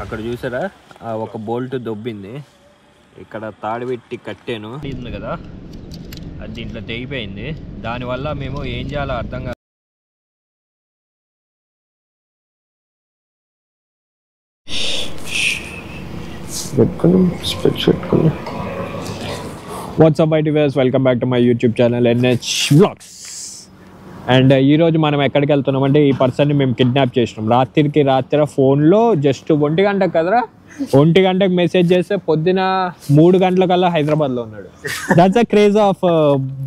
అక్కడ చూసారా ఒక బోల్ట్ దొబ్బింది, ఇక్కడ తాడు పెట్టి కట్టాను ఉంది కదా, అది దీంట్లో తెగిపోయింది. దానివల్ల మేము ఏం చేయాలో అర్థం కాదు. WhatsApp IT viewers, welcome back to my YouTube channel NH Vlogs. And ఈరోజు మనం ఎక్కడికి వెళ్తున్నామంటే, ఈ పర్సన్ని మేము కిడ్నాప్ చేసినాం. రాత్రి ఫోన్లో జస్ట్ 1 గంట కదరా, 1 గంటకు మెసేజ్ చేస్తే పొద్దున 3 గంటలకల్లా హైదరాబాద్లో ఉన్నాడు. That's a craze of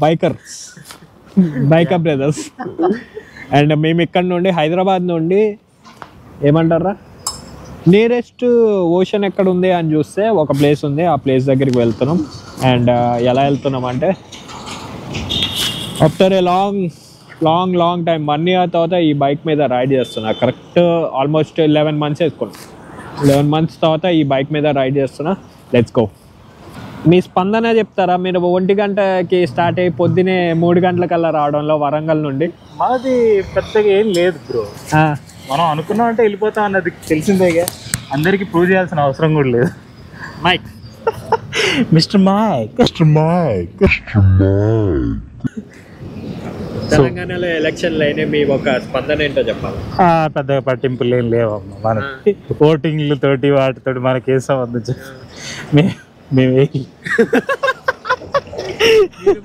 biker brothers. And మేము ఇక్కడ నుండి హైదరాబాద్ నుండి ఏమంటారా, నియరెస్ట్ ఓషన్ ఎక్కడ ఉంది అని చూస్తే ఒక ప్లేస్ ఉంది, ఆ ప్లేస్ దగ్గరికి వెళ్తున్నాం. అండ్ ఎలా వెళ్తున్నాం అంటే, after a long time 1 year తర్వాత ఈ బైక్ మీద రైడ్ చేస్తున్నా. కరెక్ట్ ఆల్మోస్ట్ 11 months వేసుకున్నాం. 11 months తర్వాత ఈ బైక్ మీద రైడ్ చేస్తున్నా. Let's go. మీ స్పందన చెప్తారా? మీరు 1 గంటకి స్టార్ట్ అయ్యి పొద్దునే 3 గంటలకల్లా రావడంలో వరంగల్ నుండి. మాది పెద్దగా ఏం లేదు బ్రో, మనం అనుకున్నాం అంటే వెళ్ళిపోతాం అన్నది తెలిసిందేగా, అందరికి ప్రూవ్ చేయాల్సిన అవసరం కూడా లేదు. మైక్ మిస్టర్ మైక్ తెలంగాణలో ఎలక్షన్లు అయినా మీ ఒక స్పందన ఏంటో చెప్పాలి. పెద్దగా పట్టింపులు ఏం లేవమ్మా, మనకి ఓటింగ్లు తోటి వాటితోటి మనకి ఏ సంబంధం. మేము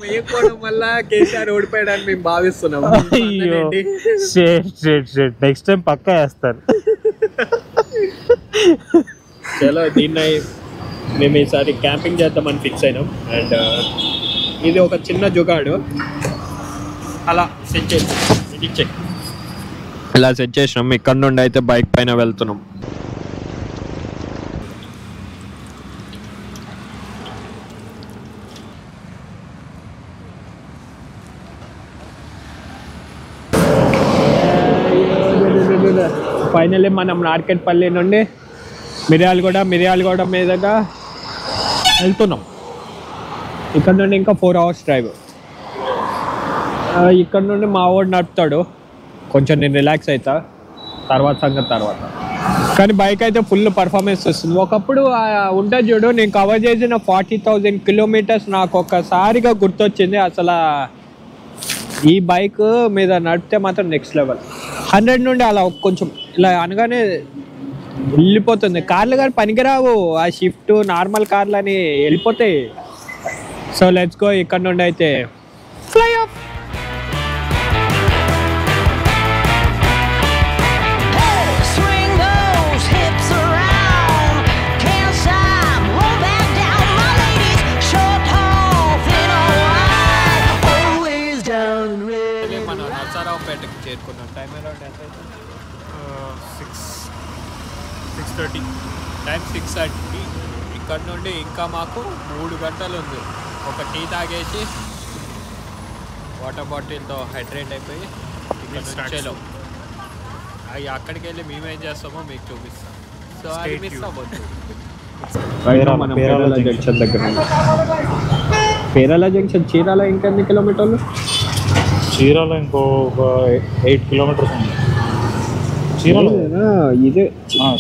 వేయకపోవడం వల్ల కేసీఆర్ ఓడిపోయాడని మేము భావిస్తున్నాం. నెక్స్ట్ టైం పక్కా వేస్తారు. చలో, దీన్ని మేము ఈసారి క్యాంపింగ్ చేద్దామని ఫిక్స్ అయినాం. అండ్ ఇది ఒక చిన్న జుగాడు, అలా సెట్ చేసాం. ఇది చెక్ ఇలా సెట్ చేసినాం. ఇక్కడ నుండి అయితే బైక్ పైన వెళ్తున్నాం. ఫైనల్లీ మనం నార్కెట్పల్లి నుండి మిర్యాలగూడ మీదుగా వెళ్తున్నాం. ఇక్కడ నుండి ఇంకా 4 hours డ్రైవ్. ఇక్కడ నుండి మా వాడు నడుపుతాడు, కొంచెం నేను రిలాక్స్ అవుతా, సంగతి తర్వాత. కానీ బైక్ అయితే ఫుల్ పర్ఫార్మెన్స్ వస్తుంది. ఒకప్పుడు ఉంటుంది చూడు, నేను కవర్ చేసిన 40,000 kilometers నాకు ఒక్కసారిగా గుర్తొచ్చింది. అసలు ఈ బైక్ మీద నడిపితే మాత్రం నెక్స్ట్ లెవెల్. 100 నుండి అలా కొంచెం ఇలా అనగానే వెళ్ళిపోతుంది. కార్లు కానీ పనికిరావు, ఆ షిఫ్ట్ నార్మల్ కార్లు అని వెళ్ళిపోతాయి. So let's go. ఇక్కడ నుండి అయితే ఫ్లై అప్. మనం నరసరావుపేటకి చేరుకున్నాం. టైం అరౌండ్ ఎంత అయితే 6:30. టైం 6:30. ఇక్కడ నుండి ఇంకా మాకు 3 గంటలు ఉంది. ఒక టీ తాగేసి వాటర్ బాటిల్తో హైడ్రేట్ అయిపోయి ఇక్కడ అవి అక్కడికి వెళ్ళి మేమేం చేస్తామో మీకు చూపిస్తాం. సో అది మిస్ అవ్వద్దు. మనం పేరాల జంక్షన్ దగ్గర ఉంది. పేరాల జంక్షన్ చీరాల ఇంకా ఎన్ని కిలోమీటర్లు? చీరాల ఇంకో 8 kilometers ఉంది. చీరాల ఇదే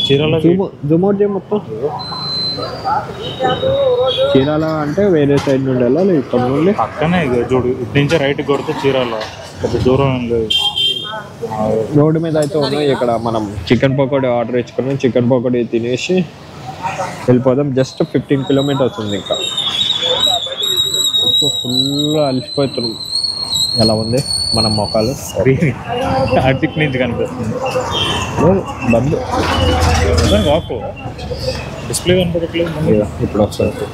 చీరాల జూమ్ అవుట్ చేయ మొత్తం. చీరాల అంటే వేరే సైడ్ నుండి వెళ్ళాలి, ఇక్కడ నుండి పక్కనే చూడు, ఇటు నుంచి రైట్ కొడితే చీరాల, పెద్ద దూరం ఏం లేదు. రోడ్డు మీద అయితే ఉన్నాయి. ఇక్కడ మనం చికెన్ పకోడీ ఆర్డర్ ఇచ్చుకున్నాం. చికెన్ పకోడీ తినేసి వెళ్ళిపోదాం. జస్ట్ 15 kilometers ఉంది. ఇంకా ఫుల్ అలసిపోతున్నాం. ఎలా ఉంది మన మొక్కలు? అటుకు నుంచి కనిపిస్తుంది. బంద్ వాకు డిస్ప్లే కనపడట్లేదు. ఇప్పుడు వస్తుంది.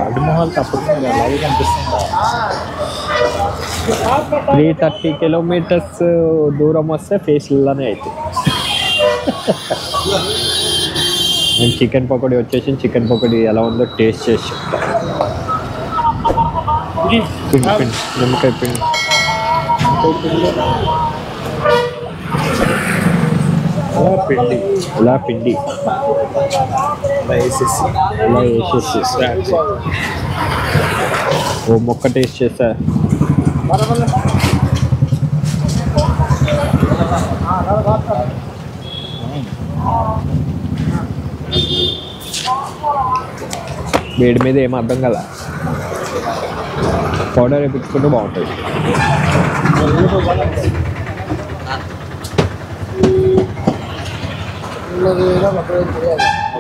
అడ్డు మొహాలు తప్పకుండా అలాగే కనిపిస్తుంది. 330 kilometers దూరం వస్తే ఫేస్లోనే అవుతుంది. నేను చికెన్ పకోడీ వచ్చేసి చికెన్ పకోడీ ఎలా ఉందో టేస్ట్ చేసి చెప్తాను. నిమ్మకాయ పిండి ఇలా పిండి వేసేసి ఓ మొక్క టేస్ట్ చేస్తా. వేడి మీద ఏం అర్థం కదా, పౌడర్ వేయించుకుంటే బాగుంటుంది.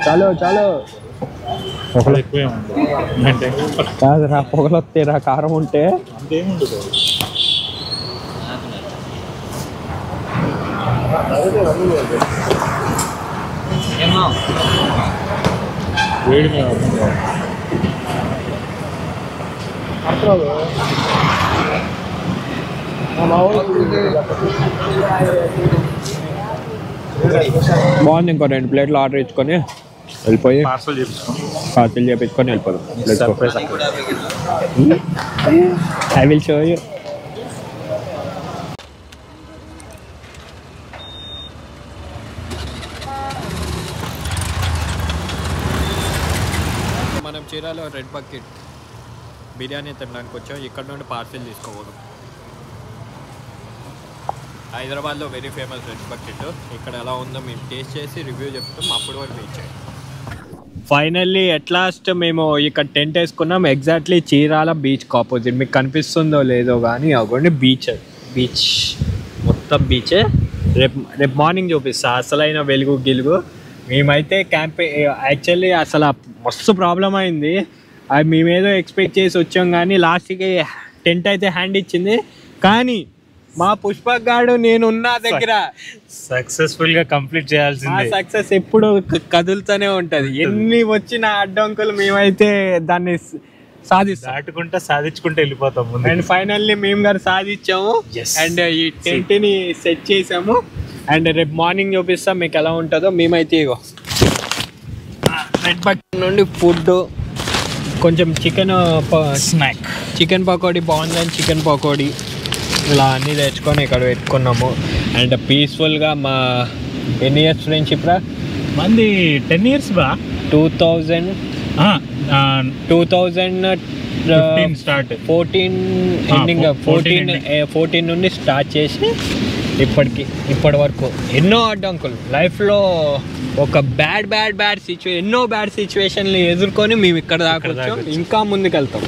చాలు చాలు, పొగలు ఎక్కువే అంటే కాదురా, పొగలు వస్తాయి రా కారం ఉంటే. అంతేముండదు. వేడి మీద బాగుంది. ఇంకో 2 ప్లేట్లు ఆర్డర్ ఇచ్చుకొని వెళ్ళిపోయి పార్సల్ చేపించుకోండి. పార్సిల్ చేయించుకొని వెళ్ళిపోదాం. Surprise. I will show you. మనం చీరాలో రెడ్ బకెట్ బిర్యానీ తినడానికి వచ్చాం. ఇక్కడ నుండి పార్సిల్ తీసుకోవడం. హైదరాబాద్లో వెరీ ఫేమస్ రెడ్ బకెట్. ఇక్కడ ఎలా ఉందో మేము టేస్ట్ చేసి రివ్యూ చెప్తాం. అప్పుడు వరకు వెయిట్ చేయండి. ఫైనల్లీ ఎట్ లాస్ట్ మేము ఇక్కడ టెంట్ వేసుకున్నాం ఎగ్జాక్ట్లీ చీరాల బీచ్కి ఆపోజిట్. మీకు కనిపిస్తుందో లేదో కానీ అవ్వండి, బీచ్ మొత్తం బీచే. రేపు మార్నింగ్ చూపిస్తా అసలైన వెలుగు గిలుగు. మేమైతే యాక్చువల్లీ అసలు మస్తు ప్రాబ్లం అయింది. అది మేమేదో ఎక్స్పెక్ట్ చేసి వచ్చాం కానీ లాస్ట్కి టెంట్ అయితే హ్యాండ్ ఇచ్చింది. కానీ మా పుష్పక్ గాడు నేనున్న దగ్గర సక్సెస్ఫుల్ గా కంప్లీట్ చేయాల్సింది. సక్సెస్ ఎప్పుడు కదులుతూనే ఉంటది. ఎన్ని వచ్చిన అడ్డంకులు మేమైతే దాన్ని దాటుకుంటా సాధించుకుంటూ వెళ్ళిపోతాం. అండ్ ఫైనల్లీ మేము గారు సాధించాము. అండ్ ఈ టెంట్ ని సెట్ చేసాము. అండ్ రేపు మార్నింగ్ చూపిస్తాం మీకు ఎలా ఉంటుందో. మేమైతే ఇగో రెడ్ బకెట్ నుండి ఫుడ్, కొంచెం చికెన్ పకోడీ బాగుందని చికెన్ పకోడీ ఇలా అన్నీ తెచ్చుకొని ఇక్కడ పెట్టుకున్నాము. అండ్ పీస్ఫుల్గా మా ఎన్ని ఇయర్స్ ఫ్రెండ్షిప్ రా మంది 10 years బా. 2015 స్టార్ట్, 14 ఎండింగ్, 14 నుండి స్టార్ట్ చేసి ఇప్పటి వరకు ఎన్నో అడ్డంకులు లైఫ్లో ఒక ఎన్నో బ్యాడ్ సిచ్యువేషన్లు ఎదుర్కొని మేము ఇక్కడ దాకా వచ్చాం. ఇంకా ముందుకెళ్తాం.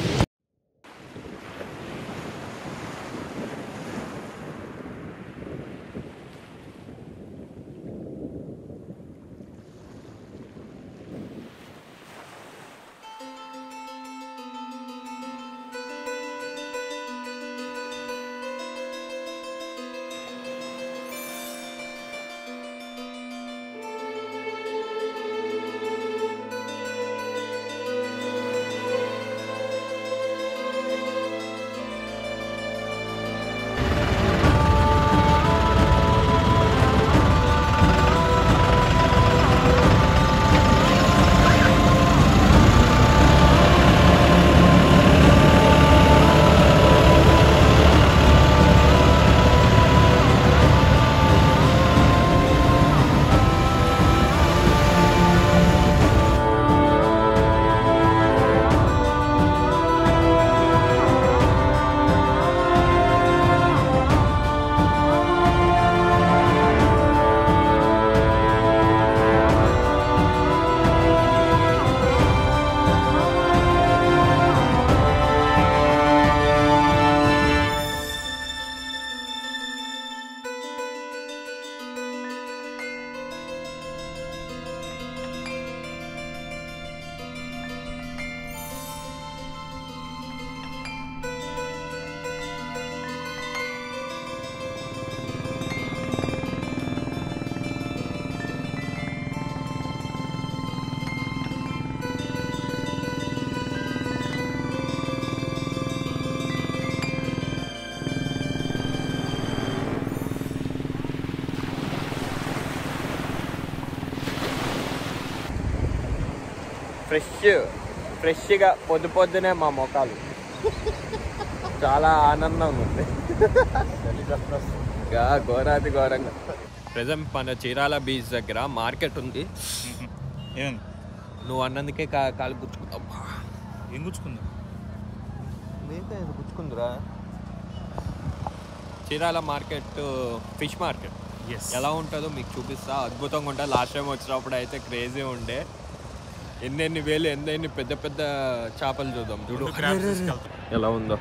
ఫ్రెష్గా పొద్దునే మా మొఖాలు చాలా ఆనందంగా ఉంది. ఘోరాతి ఘోరంగా. ప్రజెంట్ మన చీరాల బీచ్ దగ్గర మార్కెట్ ఉంది. నువ్వు అన్నందుకే కాలు గుచ్చుకుందాం. ఏం గుచ్చుకుందా? గుచ్చుకుందిరా. చీరాల మార్కెట్ ఫిష్ మార్కెట్ ఎలా ఉంటుందో మీకు చూపిస్తా. అద్భుతంగా ఉంటుంది. లాస్ట్ టైం వచ్చినప్పుడు అయితే క్రేజీ ఉండే. ఎన్ని వేలు ఎన్ని పెద్ద పెద్ద చేపలు చూద్దాం చూడు ఎలా ఉందో.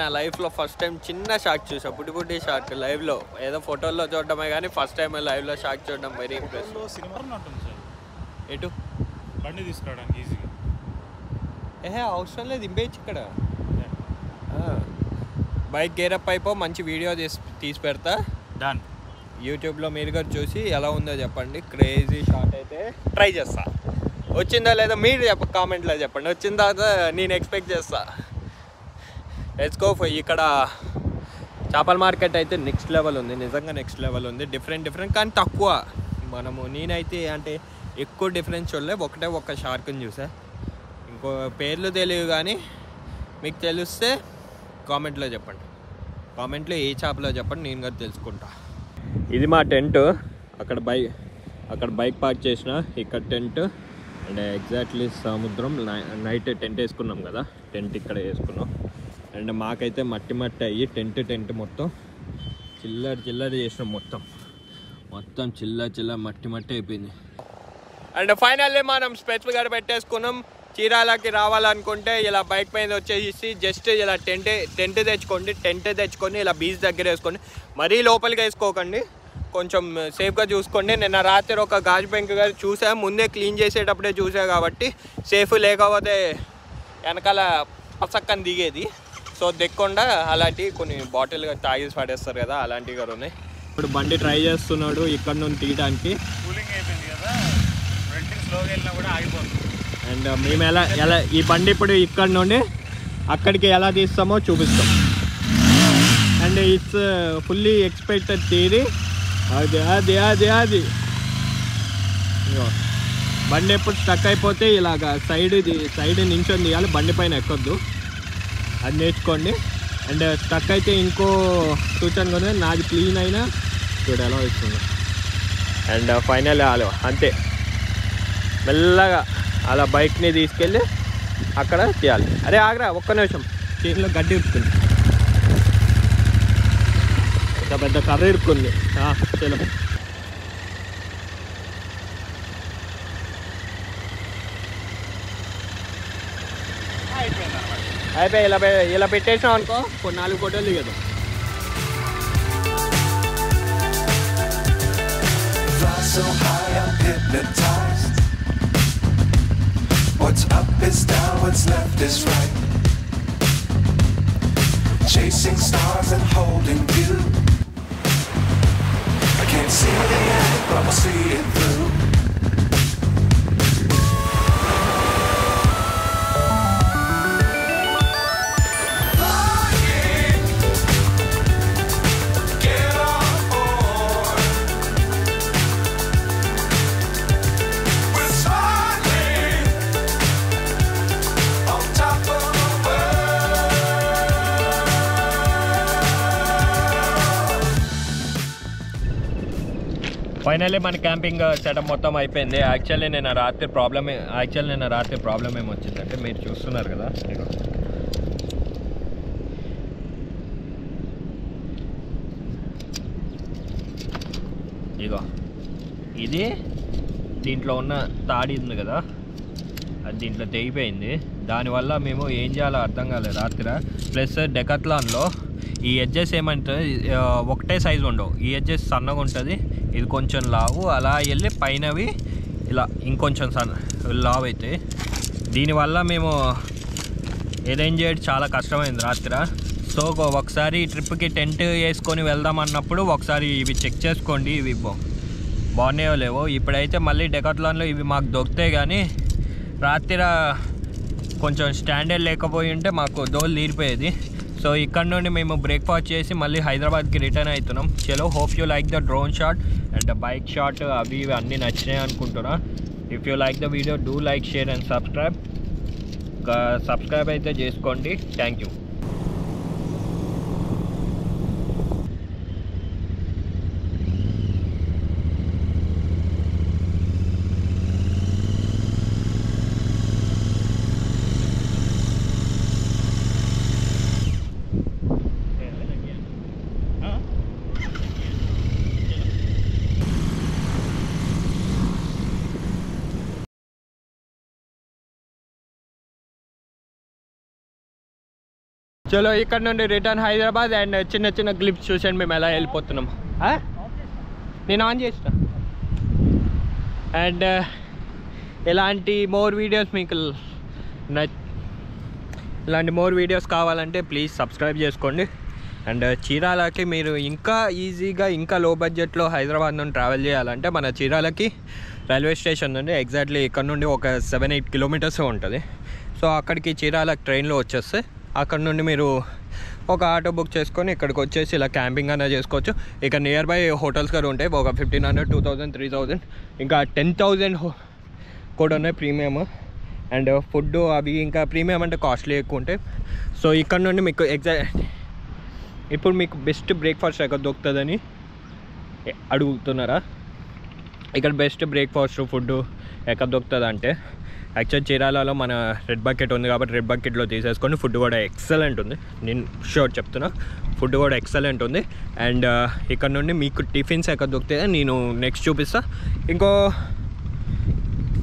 నా లైఫ్ లో ఫస్ట్ టైం చిన్న షార్క్ చూసా, బుడ్డి షార్క్ లైవ్ లో. ఏదో ఫోటోల్లో చూడడమే కానీ ఫస్ట్ టైం లైవ్ లో షార్క్ చూడడం వెరీ ఇంప్రెస్. ఎటు బండి తీసుకురావడానికి ఈజీగా అవసరం లేదు, దింపేయచ్చు ఇక్కడ. బైక్ గేరప్ అయిపో, మంచి వీడియో తీసి పెడతా డన్. యూట్యూబ్లో మీరు కూడా చూసి ఎలా ఉందో చెప్పండి. క్రేజీ షాట్ అయితే ట్రై చేస్తా. వచ్చిందా లేదా మీరు కామెంట్లో చెప్పండి. వచ్చిన తర్వాత నేను ఎక్స్పెక్ట్ చేస్తా. Let's go. ఇక్కడ చేపల మార్కెట్ అయితే నెక్స్ట్ లెవెల్ ఉంది, నిజంగా నెక్స్ట్ లెవెల్ ఉంది. డిఫరెంట్ కానీ తక్కువ. నేనైతే అంటే ఎక్కువ డిఫరెన్స్ చూడలే, ఒక్క షార్క్ని చూసా. ఇంకో పేర్లు తెలియదు కానీ మీకు తెలిస్తే కామెంట్లో చెప్పండి. కామెంట్లో ఏ చేపలో చెప్పండి, నేను కూడా తెలుసుకుంటా. ఇది మా టెంట్. అక్కడ బైక్ పార్క్ చేసిన, ఇక్కడ టెంట్. అండ్ ఎగ్జాక్ట్లీ సముద్రం. నైట్ టెంట్ వేసుకున్నాం కదా, టెంట్ ఇక్కడ వేసుకున్నాం. అండ్ మాకైతే మట్టి అయ్యి టెంట్ మొత్తం చిల్లర చేసినాం. మొత్తం చిల్ల మట్టి అయిపోయింది. అండ్ ఫైనల్లీ మనం స్పెట్స్ కూడా పెట్టేసుకున్నాం. చీరాలకి రావాలనుకుంటే ఇలా బైక్ పైన వచ్చేసి జస్ట్ ఇలా టెంట్ తెచ్చుకొని ఇలా బీచ్ దగ్గర వేసుకోండి. మరీ లోపలికి వేసుకోకండి, కొంచెం సేఫ్గా చూసుకోండి. నిన్న రాత్రి ఒక గాజు పెంకు గారు చూసా, ముందే క్లీన్ చేసేటప్పుడే చూసా కాబట్టి సేఫ్. లేకపోతే వెనకాల పసక్కని దిగేది. సో దిక్కుండా అలాంటివి కొన్ని బాటిల్గా తాగేసి పడేస్తారు కదా, అలాంటివి కూడా ఉన్నాయి. ఇప్పుడు బండి ట్రై చేస్తున్నాడు ఇక్కడ నుండి తీయడానికి. కూలింగ్ అయిపోయింది కదా, స్లోగా వెళ్ళినా కూడా ఆగిపోతుంది. అండ్ మేము ఎలా ఈ బండి ఇప్పుడు ఇక్కడ నుండి అక్కడికి ఎలా తీస్తామో చూపిస్తాం. And it's fully expected theory. అది బండి ఎప్పుడు స్టక్ అయిపోతే ఇలాగ సైడ్ నించొని తీయాలి, బండి పైన ఎక్కొద్దు. అది నేర్చుకోండి. అండ్ స్టక్ అయితే ఇంకో సూచన కూడా, నాది క్లీన్ అయినా చూడు ఎలా వస్తుంది. అండ్ ఫైనల్ అంతే, మెల్లగా అలా బైక్ని తీసుకెళ్ళి అక్కడ చేయాలి. అరే ఆగ్రా, ఒక్క నిమిషం. చేతిలో గడ్డి ఇరుక్కుంది, పెద్ద కర్ర ఇరుక్కుంది. చలో అయిపోయి ఇలా పెట్టేసాం అనుకో, 4 ఫోటోలు దిగదు. What's up is down, what's left is right. Chasing stars and holding you. I can't see the end, but we'll see it through. Finally మన క్యాంపింగ్ సెటప్ మొత్తం అయిపోయింది. యాక్చువల్లీ నిన్న రాత్రి ప్రాబ్లం ఏమొచ్చిందంటే మీరు చూస్తున్నారు కదా, ఇగో ఇది దీంట్లో ఉన్న తాడి ఉంది కదా, అది దీంట్లో తెగిపోయింది. దానివల్ల మేము ఏం చేయాలో అర్థం కాలేదు రాత్రి. ప్లస్ డెకాథ్లాన్లో ఈ ఎడ్జెస్ ఏమంటే ఒకటే సైజు ఉండవు, ఈ ఎడ్జెస్ సన్నగా ఉంటుంది, ఇది కొంచెం లావు. అలా వెళ్ళి పైనవి ఇలా ఇంకొంచెం లావు అవుతాయి. దీనివల్ల మేము అరేంజ్ చేయడం చాలా కష్టమైంది రాత్రి. సో ఒకసారి ట్రిప్కి టెంట్ వేసుకొని వెళ్దాం అన్నప్పుడు ఒకసారి ఇవి చెక్ చేసుకోండి, ఇవి బాగున్నాయో లేవో. ఇప్పుడైతే మళ్ళీ డెకాథ్లాన్లో ఇవి మాకు దొరుకుతాయి, కానీ రాత్రి కొంచెం స్టాండర్డ్ లేకపోయి ఉంటే మాకు దోలు తీరిపోయేది. సో ఇక్కడ నుండి మేము బ్రేక్ఫాస్ట్ చేసి మళ్ళీ హైదరాబాద్కి రిటర్న్ అవుతున్నాం. చలో, hope you like the drone shot and bike shot, అవి ఇవి అన్నీ నచ్చినాయి అనుకుంటున్నా. If you like the video do like, share and subscribe అయితే చేసుకోండి. Thank you. చలో ఇక్కడ నుండి రిటర్న్ హైదరాబాద్ అండ్ చిన్న చిన్న క్లిప్స్ చూసాను మేము ఎలా వెళ్ళిపోతున్నాం. నేను ఆన్ చేసిన. అండ్ ఇలాంటి మోర్ వీడియోస్ మీకు ఇలాంటి మోర్ వీడియోస్ కావాలంటే ప్లీజ్ సబ్స్క్రైబ్ చేసుకోండి. అండ్ చీరాలకి మీరు ఇంకా ఈజీగా ఇంకా లో బడ్జెట్లో హైదరాబాద్ నుండి ట్రావెల్ చేయాలంటే మన చీరాలకి రైల్వే స్టేషన్ నుండి ఎగ్జాక్ట్లీ ఇక్కడ నుండి ఒక 7-8 కిలోమీటర్స్ ఉంటుంది. సో అక్కడికి చీరాల ట్రైన్లో వచ్చేస్తే అక్కడ నుండి మీరు ఒక ఆటో బుక్ చేసుకొని ఇక్కడికి వచ్చేసి ఇలా క్యాంపింగ్ అనేది చేసుకోవచ్చు. ఇక నియర్ బై హోటల్స్ కూడా ఉంటాయి. ఒక 1500, 2000, 3000 ఇంకా 10,000 కూడా ఉన్నాయి ప్రీమియం. అండ్ ఫుడ్ అవి ఇంకా ప్రీమియం అంటే కాస్ట్లీ ఎక్కువ ఉంటాయి. సో ఇక్కడ నుండి మీకు ఇప్పుడు మీకు బెస్ట్ బ్రేక్ఫాస్ట్ ఎక్కడ దొరుకుతుందని అడుగుతున్నారా? ఇక్కడ బెస్ట్ బ్రేక్ఫాస్ట్ ఫుడ్ ఎక్కడ దొరుకుతుంది అంటే యాక్చువల్ చీరాలలో మన రెడ్ బకెట్ ఉంది కాబట్టి రెడ్ బకెట్లో తీసేసుకొని ఫుడ్ కూడా ఎక్సలెంట్ ఉంది. నేను షూర్ చెప్తున్నా, ఫుడ్ కూడా ఎక్సలెంట్ ఉంది. అండ్ ఇక్కడ నుండి మీకు టిఫిన్స్ ఎక్కడ దొరుకుతాయో నేను నెక్స్ట్ చూపిస్తా. ఇంకో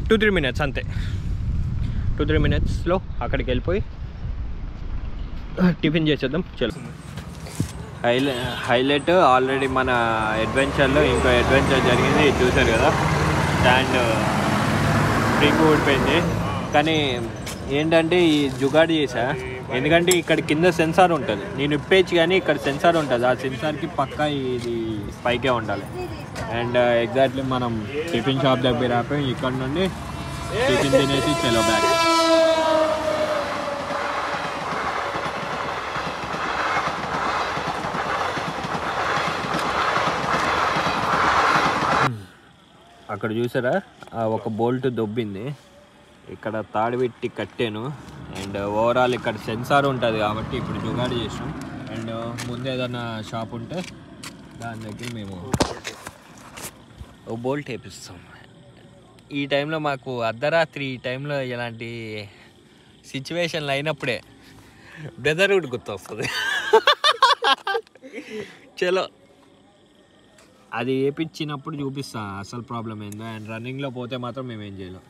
2-3 minutes అంతే. 2-3 minutesలో అక్కడికి వెళ్ళిపోయి టిఫిన్ చేసేద్దాం. చలో హైలైట్ ఆల్రెడీ మన అడ్వెంచర్లో ఇంకో అడ్వెంచర్ జరిగింది, చూసారు కదా. స్టాండ్ స్ప్రింగ్ ఊడిపోయింది. కానీ ఏంటంటే ఈ జుగాడు చేసా, ఎందుకంటే ఇక్కడ కింద సెన్సార్ ఉంటుంది. నేను ఇప్పేచ్చు కానీ ఇక్కడ సెన్సార్ ఉంటుంది. ఆ సెన్సార్కి పక్కా ఇది పైకే ఉండాలి. అండ్ ఎగ్జాక్ట్లీ మనం టిఫిన్ షాప్ దగ్గర ఆపి ఇక్కడ నుండి టిఫిన్ తినేసి చలో బ్యాక్. అక్కడ చూసారా ఒక బోల్ట్ దొబ్బింది, ఇక్కడ తాడు పెట్టి కట్టాను. అండ్ ఓవరాల్ ఇక్కడ సెన్సార్ ఉంటుంది కాబట్టి ఇప్పుడు జుగాడు చేసాం. అండ్ ముందు ఏదైనా షాప్ ఉంటే దాని దగ్గర మేము ఓ బోల్ట్ వేపిస్తాం. ఈ టైంలో మాకు అర్ధరాత్రి ఈ టైంలో ఇలాంటి సిచ్యువేషన్లు అయినప్పుడే బ్రదర్హుడ్ గుర్తొస్తుంది. చలో అది వేయించినప్పుడు చూపిస్తా అసలు ప్రాబ్లం ఏందో. అండ్ రన్నింగ్లో పోతే మాత్రం మేమేం చేయలేం.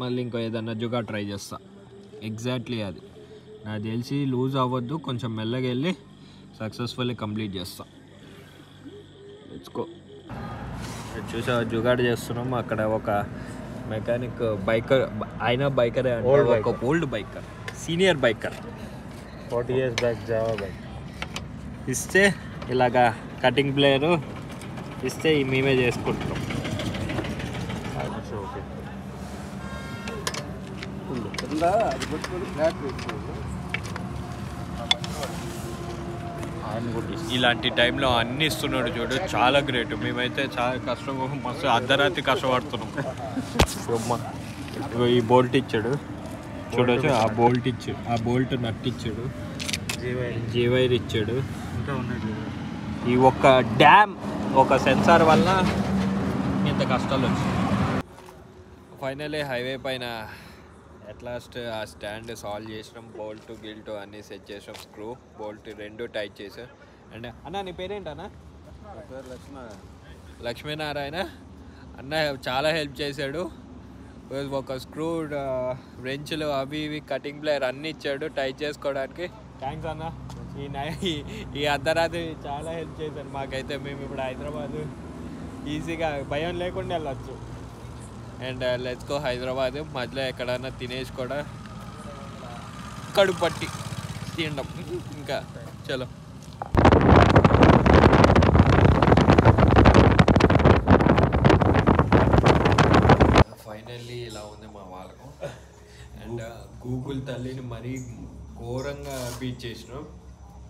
మళ్ళీ ఇంకో ఏదన్నా జుగా ట్రై చేస్తా. ఎగ్జాక్ట్లీ అది నాకు తెలిసి లూజ్ అవ్వద్దు, కొంచెం మెల్లగా వెళ్ళి సక్సెస్ఫుల్లీ కంప్లీట్ చేస్తా. తెచ్చుకో చూసా జుగాడు చేస్తున్నాం. అక్కడ ఒక మెకానిక్ బైకర్, ఆయన బైకరే అంటే ఒక old biker, senior biker, 40 years back Java bike ఇస్తే ఇలాగా కటింగ్ ప్లేయరు ఇస్తే మేమే చేసుకుంటున్నాం. ఇలాంటి టైంలో అన్ని ఇస్తున్నాడు చూడు, చాలా గ్రేట్. మేమైతే చాలా కష్టం, మస్తు అర్ధరాత్రి కష్టపడుతున్నాం. ఈ బోల్ట్ ఇచ్చాడు చూడొచ్చు, ఆ బోల్ట్ ఇచ్చాడు, ఆ బోల్ట్ నట్ ఇచ్చాడు, జీవైర్ ఇచ్చాడు. ఇంకా ఉన్నాయి. ఈ ఒక్క డ్యామ్ ఒక సెన్సార్ వల్ల ఇంత కష్టాలు వచ్చాయి. ఫైనలీ హైవే పైన అట్లాస్ట్ ఆ స్టాండ్ సాల్వ్ చేసినాం. బోల్ట్ గిల్ట్ అన్నీ సెట్ చేసాం. స్క్రూ బోల్ట్ 2 టైట్ చేసాం. అండ్ అన్న నీ పేరేంటన్నా? లక్ష్మీనారాయణ అన్న చాలా హెల్ప్ చేశాడు. ఒక స్క్రూ, రెంచులు అవి ఇవి కటింగ్ ప్లేయర్ అన్నీ ఇచ్చాడు టైట్ చేసుకోవడానికి. థ్యాంక్స్ అన్న. ఈ అర్ధరాత్రి చాలా హెల్ప్ చేశారు మాకైతే. మేము ఇప్పుడు హైదరాబాదు ఈజీగా భయం లేకుండా వెళ్ళచ్చు. And let's go Hyderabad. మధ్యలో ఎక్కడైనా తినేసి కూడా కడుపు పట్టి తినడం ఇంకా. చలో ఫైనల్లీ ఇలా ఉంది మా వాళ్ళకు. అండ్ గూగుల్ తల్లిని మరీ ఘోరంగా బీట్ చేసినాం.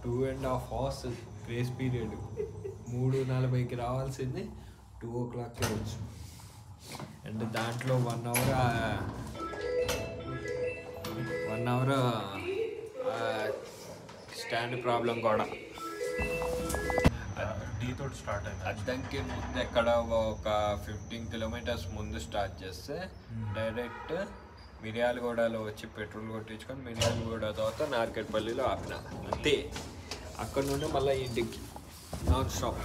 2.5 hours గ్రేస్ పీరియడ్. 3:40కి రావాల్సింది 2 o'clockకి వచ్చు. అండ్ దాంట్లో 1 hour స్టాండ్ ప్రాబ్లం కూడా. స్టార్ట్ అయింది. అద్దంకి ముందు ఎక్కడ ఒక 15 kilometers ముందు స్టార్ట్ చేస్తే డైరెక్ట్ మిర్యాలగూడలో వచ్చి పెట్రోల్ కొట్టించుకొని మిర్యాలగూడ తర్వాత నార్కెట్పల్లిలో ఆపిన అంతే. అక్కడ నుండి మళ్ళీ ఇంటికి non stop.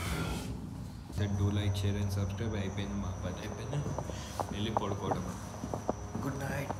Do like, share and subscribe. అయిపోయింది మా పని, అయిపోయింది. వెళ్ళి పడుకోవడం. Good night.